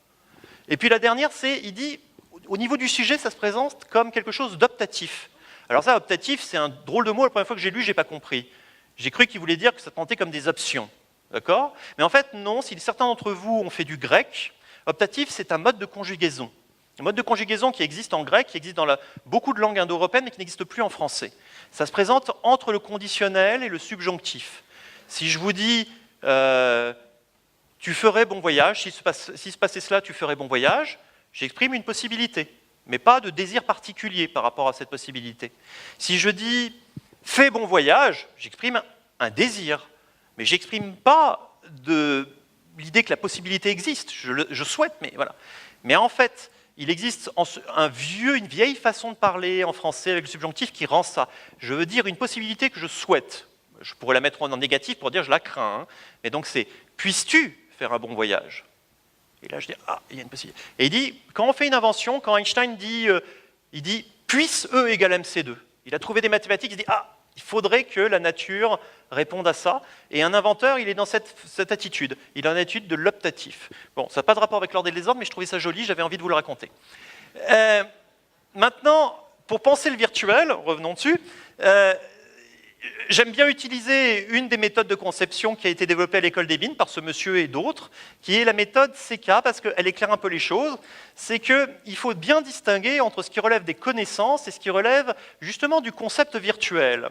Et puis la dernière, il dit, au niveau du sujet, ça se présente comme quelque chose d'optatif. Alors ça, optatif, c'est un drôle de mot. La première fois que j'ai lu, j'ai pas compris. J'ai cru qu'il voulait dire que ça tentait comme des options. D'accord? Mais en fait, non. Si certains d'entre vous ont fait du grec, optatif, c'est un mode de conjugaison. Un mode de conjugaison qui existe en grec, qui existe dans beaucoup de langues indo-européennes, mais qui n'existe plus en français. Ça se présente entre le conditionnel et le subjonctif. Si je vous dis tu ferais bon voyage, s'il se passait cela, tu ferais bon voyage, j'exprime une possibilité, mais pas de désir particulier par rapport à cette possibilité. Si je dis fais bon voyage, j'exprime un désir, mais j'exprime pas l'idée que la possibilité existe. Je souhaite, mais voilà. Mais en fait, il existe une vieille façon de parler en français avec le subjonctif qui rend ça. Je veux dire une possibilité que je souhaite. Je pourrais la mettre en négatif pour dire je la crains. Hein. Mais donc c'est puisses-tu faire un bon voyage? Et là je dis ah, il y a une possibilité. Et il dit, quand on fait une invention, quand Einstein dit, il dit puisse E égale MC2. Il a trouvé des mathématiques, il dit ah, il faudrait que la nature réponde à ça. Et un inventeur, il est dans cette attitude. Il est en attitude de l'optatif. Bon, ça n'a pas de rapport avec l'ordre et les ordres, mais je trouvais ça joli, j'avais envie de vous le raconter. Maintenant, pour penser le virtuel, revenons dessus, j'aime bien utiliser une des méthodes de conception qui a été développée à l'école des Mines par ce monsieur et d'autres, qui est la méthode CK, parce qu'elle éclaire un peu les choses. C'est qu'il faut bien distinguer entre ce qui relève des connaissances et ce qui relève justement du concept virtuel.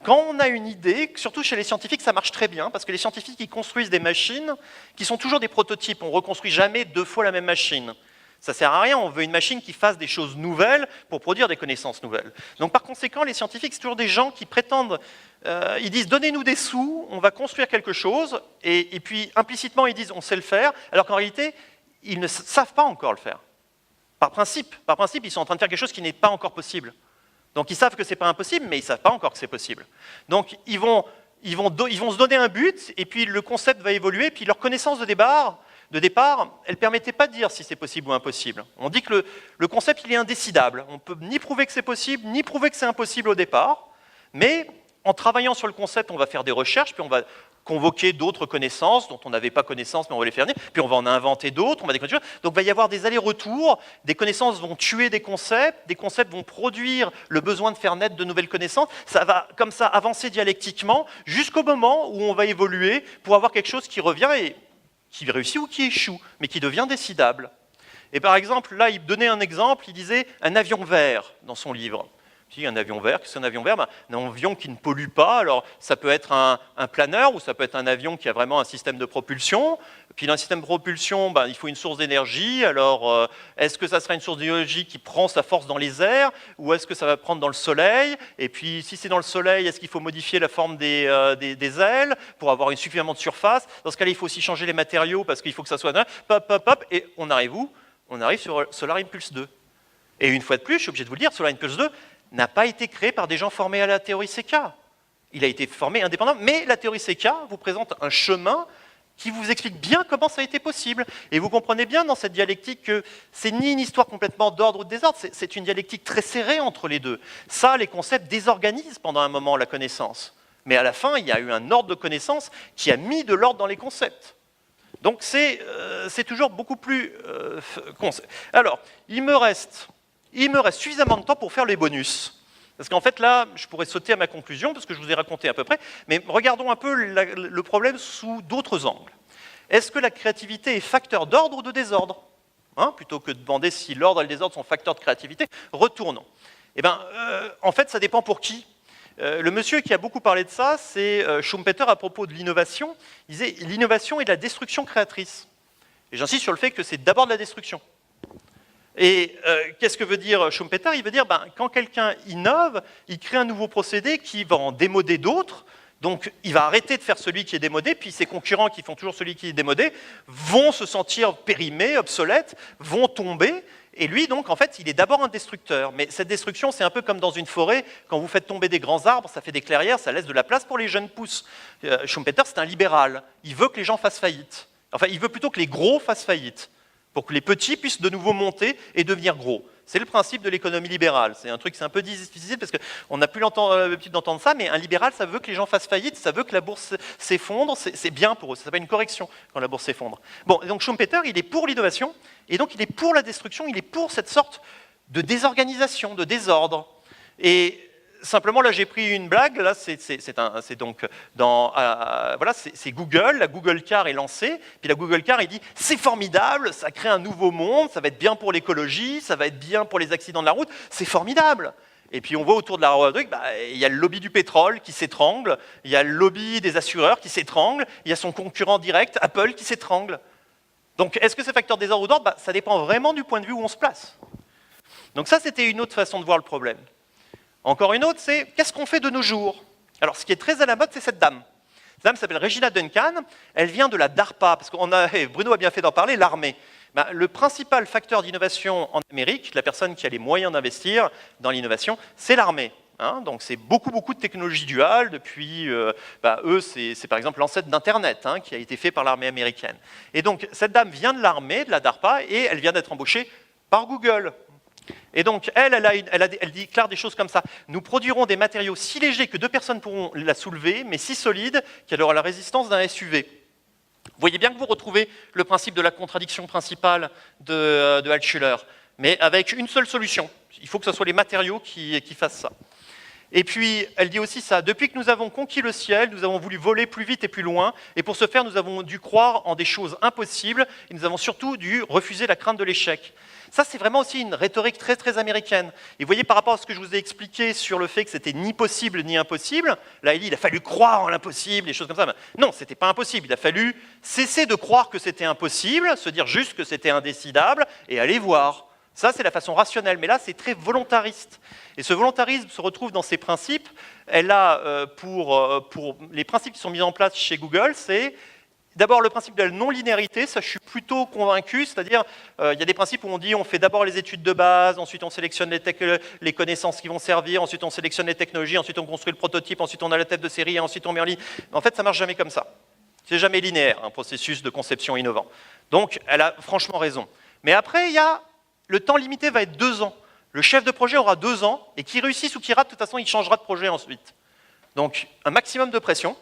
Quand on a une idée, surtout chez les scientifiques, ça marche très bien, parce que les scientifiques ils construisent des machines qui sont toujours des prototypes. On ne reconstruit jamais 2 fois la même machine. Ça ne sert à rien, on veut une machine qui fasse des choses nouvelles pour produire des connaissances nouvelles. Donc par conséquent, les scientifiques, c'est toujours des gens qui prétendent, ils disent donnez-nous des sous, on va construire quelque chose, et puis implicitement ils disent on sait le faire, alors qu'en réalité, ils ne savent pas encore le faire. Par principe, ils sont en train de faire quelque chose qui n'est pas encore possible. Donc ils savent que ce n'est pas impossible, mais ils ne savent pas encore que c'est possible. Donc ils vont se donner un but, et puis le concept va évoluer, puis leur connaissance de départ, elle ne permettait pas de dire si c'est possible ou impossible. On dit que le concept il est indécidable. On ne peut ni prouver que c'est possible, ni prouver que c'est impossible au départ, mais en travaillant sur le concept, on va faire des recherches, puis on va convoquer d'autres connaissances dont on n'avait pas connaissance, mais on va les faire venir, puis on va en inventer d'autres, on va découvrir. Donc il va y avoir des allers-retours, des connaissances vont tuer des concepts vont produire le besoin de faire naître de nouvelles connaissances. Ça va comme ça avancer dialectiquement jusqu'au moment où on va évoluer pour avoir quelque chose qui revient et qui réussit ou qui échoue, mais qui devient décidable. Et par exemple, là, il donnait un exemple, il disait un avion vert dans son livre. Un avion vert, qu'est-ce qu'un avion vert? Un avion qui ne pollue pas, alors ça peut être un planeur ou ça peut être un avion qui a vraiment un système de propulsion. Puis dans un système de propulsion, il faut une source d'énergie. Alors est-ce que ça sera une source d'énergie qui prend sa force dans les airs ou est-ce que ça va prendre dans le soleil? Et puis si c'est dans le soleil, est-ce qu'il faut modifier la forme des ailes pour avoir suffisamment de surface? Dans ce cas-là, il faut aussi changer les matériaux parce qu'il faut que ça soit... Et on arrive où? On arrive sur Solar Impulse 2. Et une fois de plus, je suis obligé de vous le dire, Solar Impulse 2 n'a pas été créé par des gens formés à la théorie CK. Il a été formé indépendamment, mais la théorie CK vous présente un chemin qui vous explique bien comment ça a été possible. Et vous comprenez bien dans cette dialectique que c'est ni une histoire complètement d'ordre ou de désordre, c'est une dialectique très serrée entre les deux. Ça, les concepts désorganisent pendant un moment la connaissance. Mais à la fin, il y a eu un ordre de connaissance qui a mis de l'ordre dans les concepts. Donc c'est toujours beaucoup plus... Alors, il me reste suffisamment de temps pour faire les bonus. Parce qu'en fait, là, je pourrais sauter à ma conclusion, parce que je vous ai raconté à peu près, mais regardons un peu le problème sous d'autres angles. Est-ce que la créativité est facteur d'ordre ou de désordre? Plutôt que de demander si l'ordre et le désordre sont facteurs de créativité, retournons. En fait, ça dépend pour qui. Le monsieur qui a beaucoup parlé de ça, c'est Schumpeter à propos de l'innovation. Il disait « l'innovation est de la destruction créatrice ». Et j'insiste sur le fait que c'est d'abord de la destruction. Et qu'est-ce que veut dire Schumpeter? Il veut dire quand quelqu'un innove, il crée un nouveau procédé qui va en démoder d'autres, donc il va arrêter de faire celui qui est démodé, puis ses concurrents qui font toujours celui qui est démodé vont se sentir périmés, obsolètes, vont tomber, et lui donc en fait il est d'abord un destructeur. Mais cette destruction c'est un peu comme dans une forêt, quand vous faites tomber des grands arbres, ça fait des clairières, ça laisse de la place pour les jeunes pousses. Schumpeter c'est un libéral, il veut que les gens fassent faillite, enfin il veut plutôt que les gros fassent faillite, pour que les petits puissent de nouveau monter et devenir gros. C'est le principe de l'économie libérale. C'est un truc, c'est un peu difficile parce qu'on n'a plus l'habitude d'entendre ça, mais un libéral, ça veut que les gens fassent faillite, ça veut que la bourse s'effondre, c'est bien pour eux, ça s'appelle une correction quand la bourse s'effondre. Bon, et donc Schumpeter, il est pour l'innovation, et donc il est pour la destruction, il est pour cette sorte de désorganisation, de désordre. Et simplement, là, j'ai pris une blague. Là, c'est donc voilà, c'est Google. La Google Car est lancée. Puis la Google Car, il dit c'est formidable, ça crée un nouveau monde, ça va être bien pour l'écologie, ça va être bien pour les accidents de la route. C'est formidable. Et puis on voit autour de la rubrique, il y a le lobby du pétrole qui s'étrangle, il y a le lobby des assureurs qui s'étrangle, il y a son concurrent direct, Apple, qui s'étrangle. Donc, est-ce que c'est facteur de désordre ou d'ordre? Ça dépend vraiment du point de vue où on se place. Donc ça, c'était une autre façon de voir le problème. Encore une autre, c'est qu'est-ce qu'on fait de nos jours? Alors, ce qui est très à la mode, c'est cette dame. Cette dame s'appelle Regina Duncan. Elle vient de la DARPA, parce que Bruno a bien fait d'en parler, l'armée. Le principal facteur d'innovation en Amérique, la personne qui a les moyens d'investir dans l'innovation, c'est l'armée. Donc, c'est beaucoup de technologies duales. Depuis, eux, c'est par exemple l'ancêtre d'Internet, qui a été fait par l'armée américaine. Et donc, cette dame vient de l'armée, de la DARPA, et elle vient d'être embauchée par Google. Et donc, elle déclare des choses comme ça. Nous produirons des matériaux si légers que 2 personnes pourront la soulever, mais si solides qu'elle aura la résistance d'un SUV. Vous voyez bien que vous retrouvez le principe de la contradiction principale de Altshuler, mais avec une seule solution. Il faut que ce soit les matériaux qui fassent ça. Et puis, elle dit aussi ça, depuis que nous avons conquis le ciel, nous avons voulu voler plus vite et plus loin, et pour ce faire, nous avons dû croire en des choses impossibles, et nous avons surtout dû refuser la crainte de l'échec. Ça, c'est vraiment aussi une rhétorique très américaine. Et vous voyez, par rapport à ce que je vous ai expliqué sur le fait que c'était ni possible ni impossible, là, il dit il a fallu croire en l'impossible, des choses comme ça. Mais non, c'était pas impossible. Il a fallu cesser de croire que c'était impossible, se dire juste que c'était indécidable, et aller voir. Ça, c'est la façon rationnelle. Mais là, c'est très volontariste. Et ce volontarisme se retrouve dans ses principes. Elle a, pour les principes qui sont mis en place chez Google, c'est d'abord le principe de la non-linéarité, ça je suis plutôt convaincu, c'est-à-dire il y a des principes où on dit on fait d'abord les études de base, ensuite on sélectionne les connaissances qui vont servir, ensuite on sélectionne les technologies, ensuite on construit le prototype, ensuite on a la tête de série, et ensuite on met en ligne. En fait, ça ne marche jamais comme ça. C'est jamais linéaire, un processus de conception innovant. Donc, elle a franchement raison. Mais après, le temps limité va être 2 ans. Le chef de projet aura 2 ans, et qui réussisse ou qui rate, de toute façon, il changera de projet ensuite. Donc, un maximum de pression.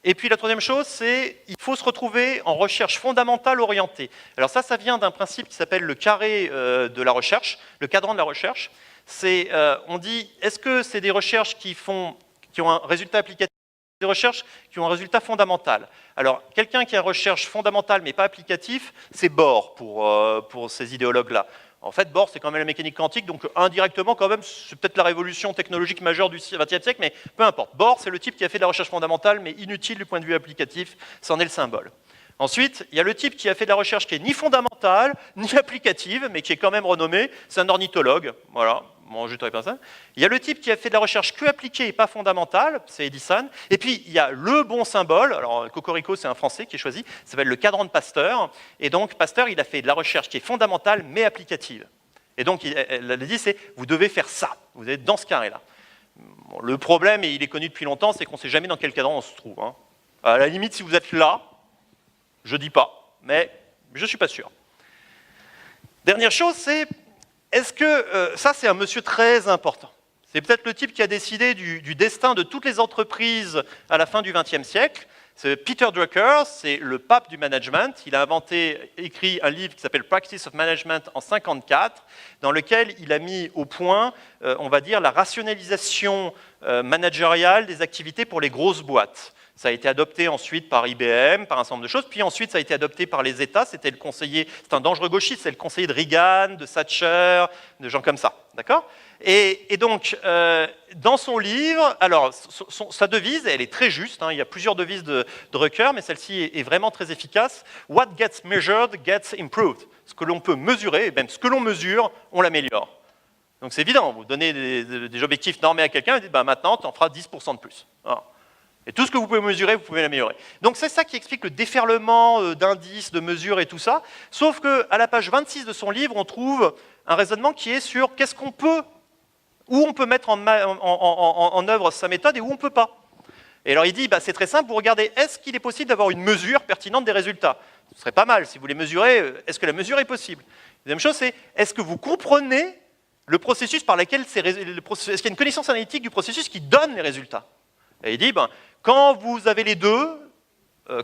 Et puis la troisième chose, c'est qu'il faut se retrouver en recherche fondamentale orientée. Alors ça vient d'un principe qui s'appelle le carré de la recherche, le cadran de la recherche. On dit, est-ce que c'est des recherches qui ont un résultat applicatif, des recherches qui ont un résultat fondamental? Alors, quelqu'un qui a une recherche fondamentale mais pas applicatif, c'est Bohr pour ces idéologues-là. En fait, Bohr, c'est quand même la mécanique quantique, donc indirectement, quand même, c'est peut-être la révolution technologique majeure du XXe siècle, mais peu importe. Bohr, c'est le type qui a fait de la recherche fondamentale, mais inutile du point de vue applicatif, c'en est le symbole. Ensuite, il y a le type qui a fait de la recherche qui est ni fondamentale, ni applicative, mais qui est quand même renommé, c'est un ornithologue, voilà. Bon, je ne pas ça. Il y a le type qui a fait de la recherche que appliquée et pas fondamentale, c'est Edison. Et puis, il y a le bon symbole, alors Cocorico, c'est un Français qui est choisi, ça s'appelle le cadran de Pasteur. Et donc, Pasteur, il a fait de la recherche qui est fondamentale, mais applicative. Et donc, elle a dit, c'est, vous devez faire ça. Vous êtes dans ce carré-là. Bon, le problème, et il est connu depuis longtemps, c'est qu'on ne sait jamais dans quel cadran on se trouve. À la limite, si vous êtes là, je ne dis pas, mais je ne suis pas sûr. Dernière chose, c'est... Est-ce que ça, c'est un monsieur très important? C'est peut-être le type qui a décidé du destin de toutes les entreprises à la fin du XXe siècle. C'est Peter Drucker, c'est le pape du management. Il a écrit un livre qui s'appelle Practice of Management en 1954, dans lequel il a mis au point, on va dire, la rationalisation managériale des activités pour les grosses boîtes. Ça a été adopté ensuite par IBM, par un certain nombre de choses, puis ensuite ça a été adopté par les États, c'était le conseiller, c'est un dangereux gauchiste, c'est le conseiller de Reagan, de Thatcher, de gens comme ça, d'accord? Et donc, dans son livre, alors, sa devise, elle est très juste, il y a plusieurs devises de Drucker, mais celle-ci est vraiment très efficace. What gets measured gets improved. Ce que l'on peut mesurer, et même ce que l'on mesure, on l'améliore. Donc c'est évident, vous donnez des objectifs normés à quelqu'un, et vous dites, bah, maintenant, tu en feras 10% de plus. Alors, et tout ce que vous pouvez mesurer, vous pouvez l'améliorer. Donc c'est ça qui explique le déferlement d'indices, de mesures et tout ça. Sauf qu'à la page 26 de son livre, on trouve un raisonnement qui est sur qu'est-ce qu'on peut, où on peut mettre en œuvre sa méthode et où on ne peut pas. Et alors il dit, bah, c'est très simple, vous regardez, est-ce qu'il est possible d'avoir une mesure pertinente des résultats? Ce serait pas mal, si vous les mesurez, est-ce que la mesure est possible? Deuxième chose, c'est est-ce que vous comprenez le processus par lequel est-ce qu'il y a une connaissance analytique du processus qui donne les résultats? Et il dit, quand vous avez les deux,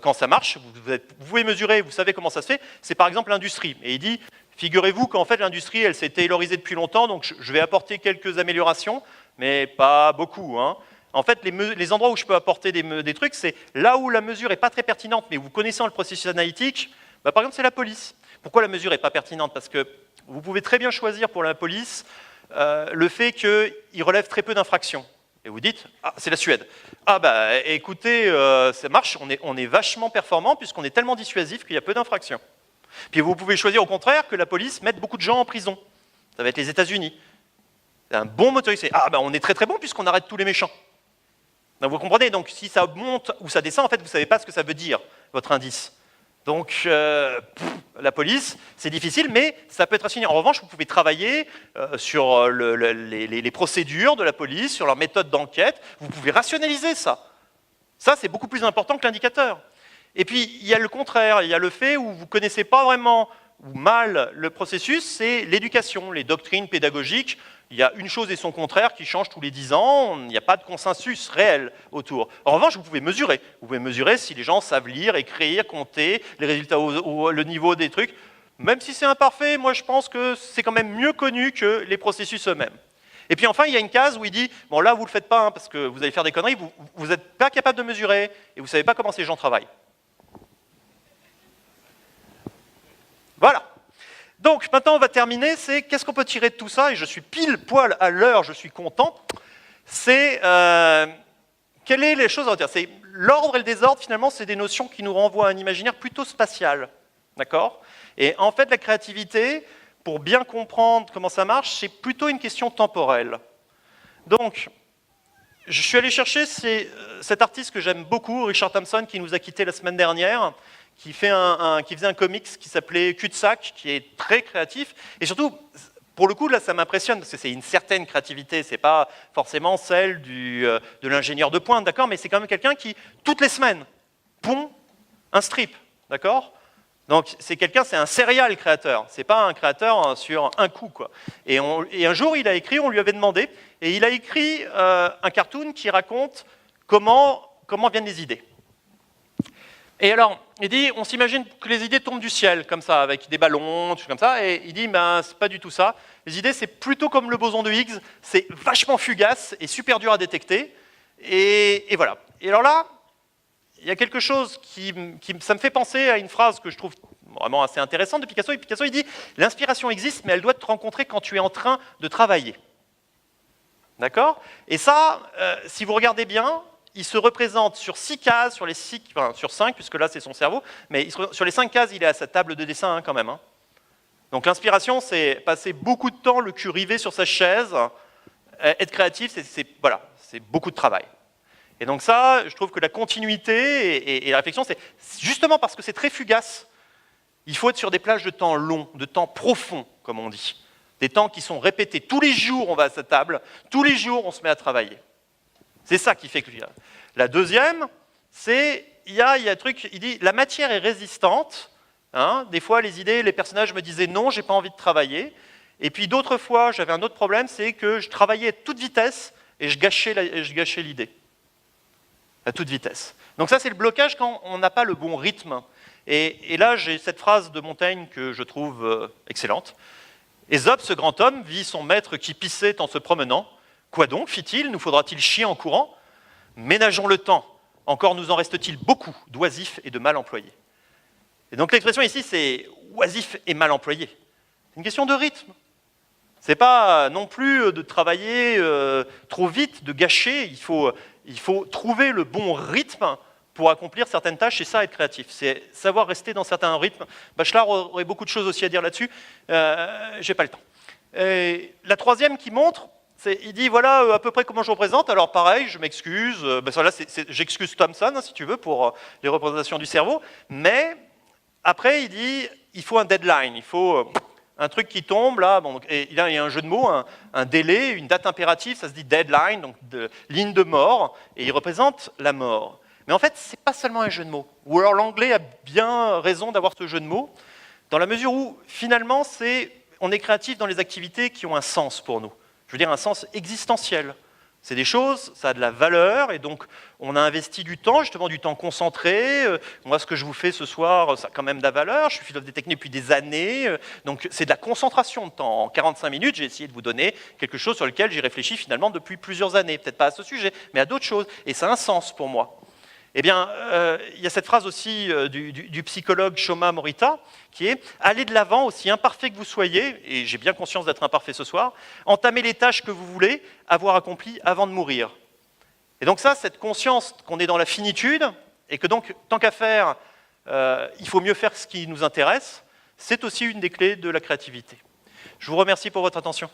quand ça marche, vous pouvez mesurer, vous savez comment ça se fait, c'est par exemple l'industrie. Et il dit, figurez-vous qu'en fait l'industrie, elle s'est taylorisée depuis longtemps, donc je vais apporter quelques améliorations, mais pas beaucoup. Hein. En fait, les endroits où je peux apporter des trucs, c'est là où la mesure n'est pas très pertinente, mais vous connaissant le processus analytique, par exemple, c'est la police. Pourquoi la mesure n'est pas pertinente? Parce que vous pouvez très bien choisir pour la police le fait qu'il relève très peu d'infractions. Et vous dites, ah, c'est la Suède. Ah écoutez, ça marche, on est vachement performant puisqu'on est tellement dissuasif qu'il y a peu d'infractions. Puis vous pouvez choisir au contraire que la police mette beaucoup de gens en prison. Ça va être les États-Unis. C'est un bon moteur. Ah on est très très bon puisqu'on arrête tous les méchants. Donc, vous comprenez, donc si ça monte ou ça descend, en fait, vous ne savez pas ce que ça veut dire, votre indice. Donc, la police, c'est difficile, mais ça peut être assigné. En revanche, vous pouvez travailler sur les procédures de la police, sur leur méthode d'enquête. Vous pouvez rationaliser ça. Ça, c'est beaucoup plus important que l'indicateur. Et puis, il y a le contraire. Il y a le fait où vous ne connaissez pas vraiment ou mal le processus, c'est l'éducation, les doctrines pédagogiques. Il y a une chose et son contraire qui changent tous les 10 ans, il n'y a pas de consensus réel autour. En revanche, vous pouvez mesurer. Vous pouvez mesurer si les gens savent lire, écrire, compter, les résultats le niveau des trucs. Même si c'est imparfait, moi je pense que c'est quand même mieux connu que les processus eux-mêmes. Et puis enfin, il y a une case où il dit, bon là vous ne le faites pas, hein, parce que vous allez faire des conneries, vous n'êtes pas capable de mesurer, et vous ne savez pas comment ces gens travaillent. Voilà. Donc, maintenant, on va terminer, c'est qu'est-ce qu'on peut tirer de tout ça, et je suis pile poil à l'heure, je suis content, c'est quelles sont les choses à retenir. C'est l'ordre et le désordre, finalement, c'est des notions qui nous renvoient à un imaginaire plutôt spatial, d'accord? Et en fait, la créativité, pour bien comprendre comment ça marche, c'est plutôt une question temporelle. Donc, je suis allé chercher cet artiste que j'aime beaucoup, Richard Thompson, qui nous a quittés la semaine dernière, qui faisait un comics qui s'appelait Cul-de-sac, qui est très créatif. Et surtout, pour le coup, là, ça m'impressionne, parce que c'est une certaine créativité, c'est pas forcément celle de l'ingénieur de pointe, d'accord? Mais c'est quand même quelqu'un qui, toutes les semaines, pond un strip, d'accord? Donc, c'est un serial créateur, c'est pas un créateur sur un coup, quoi. Et un jour, il a écrit, on lui avait demandé, et il a écrit un cartoon qui raconte comment viennent les idées. Et alors, il dit, on s'imagine que les idées tombent du ciel, comme ça, avec des ballons, des choses comme ça, et il dit, c'est pas du tout ça. Les idées, c'est plutôt comme le boson de Higgs, c'est vachement fugace et super dur à détecter, et voilà. Et alors là, il y a quelque chose ça me fait penser à une phrase que je trouve vraiment assez intéressante de Picasso. Et Picasso, il dit, l'inspiration existe, mais elle doit te rencontrer quand tu es en train de travailler. D'accord? Et ça, si vous regardez bien, il se représente sur 6 cases, sur 5, puisque là c'est son cerveau, mais sur les 5 cases, il est à sa table de dessin quand même. Hein. Donc l'inspiration, c'est passer beaucoup de temps le cul rivé sur sa chaise, être créatif, c'est beaucoup de travail. Et donc ça, je trouve que la continuité et la réflexion, c'est justement parce que c'est très fugace, il faut être sur des plages de temps longs, de temps profonds, comme on dit. Des temps qui sont répétés. Tous les jours, on va à sa table, tous les jours, on se met à travailler. C'est ça qui fait que... La deuxième, c'est, il y a un truc, il dit, la matière est résistante. Hein, des fois, les idées, les personnages me disaient non, j'ai pas envie de travailler. Et puis d'autres fois, j'avais un autre problème, c'est que je travaillais à toute vitesse et je gâchais l'idée. À toute vitesse. Donc ça, c'est le blocage quand on n'a pas le bon rythme. Et là, j'ai cette phrase de Montaigne que je trouve excellente. « Ésope, ce grand homme, vit son maître qui pissait en se promenant. Quoi donc, fit-il, nous faudra-t-il chier en courant? Ménageons le temps, encore nous en reste-t-il beaucoup d'oisifs et de mal employés. » Et donc l'expression ici, c'est oisif et mal employé. C'est une question de rythme. Ce n'est pas non plus de travailler trop vite, de gâcher. Il faut trouver le bon rythme pour accomplir certaines tâches, et ça, être créatif. C'est savoir rester dans certains rythmes. Bachelard aurait beaucoup de choses aussi à dire là-dessus. Je n'ai pas le temps. Et la troisième qui montre, il dit, voilà à peu près comment je représente. Alors pareil, je m'excuse. J'excuse Thompson, hein, si tu veux, pour les représentations du cerveau. Mais après, il dit, il faut un deadline. Il faut un truc qui tombe, là. Bon, et il y a un jeu de mots, un délai, une date impérative. Ça se dit deadline, donc ligne de mort. Et il représente la mort. Mais en fait, ce n'est pas seulement un jeu de mots. Ou alors l'anglais a bien raison d'avoir ce jeu de mots. dans la mesure où, finalement, on est créatif dans les activités qui ont un sens pour nous. Je veux dire, un sens existentiel. C'est des choses, ça a de la valeur, et donc on a investi du temps, justement du temps concentré. Moi, ce que je vous fais ce soir, ça a quand même de la valeur. Je suis philosophe des techniques depuis des années, donc c'est de la concentration de temps. En 45 minutes, j'ai essayé de vous donner quelque chose sur lequel j'ai réfléchi finalement depuis plusieurs années. Peut-être pas à ce sujet, mais à d'autres choses. Et ça a un sens pour moi. Eh bien, il y a cette phrase aussi du psychologue Shoma Morita, qui est « Allez de l'avant, aussi imparfait que vous soyez, et j'ai bien conscience d'être imparfait ce soir, entamez les tâches que vous voulez avoir accomplies avant de mourir. » Et donc ça, cette conscience qu'on est dans la finitude, et que donc, tant qu'à faire, il faut mieux faire ce qui nous intéresse, c'est aussi une des clés de la créativité. Je vous remercie pour votre attention.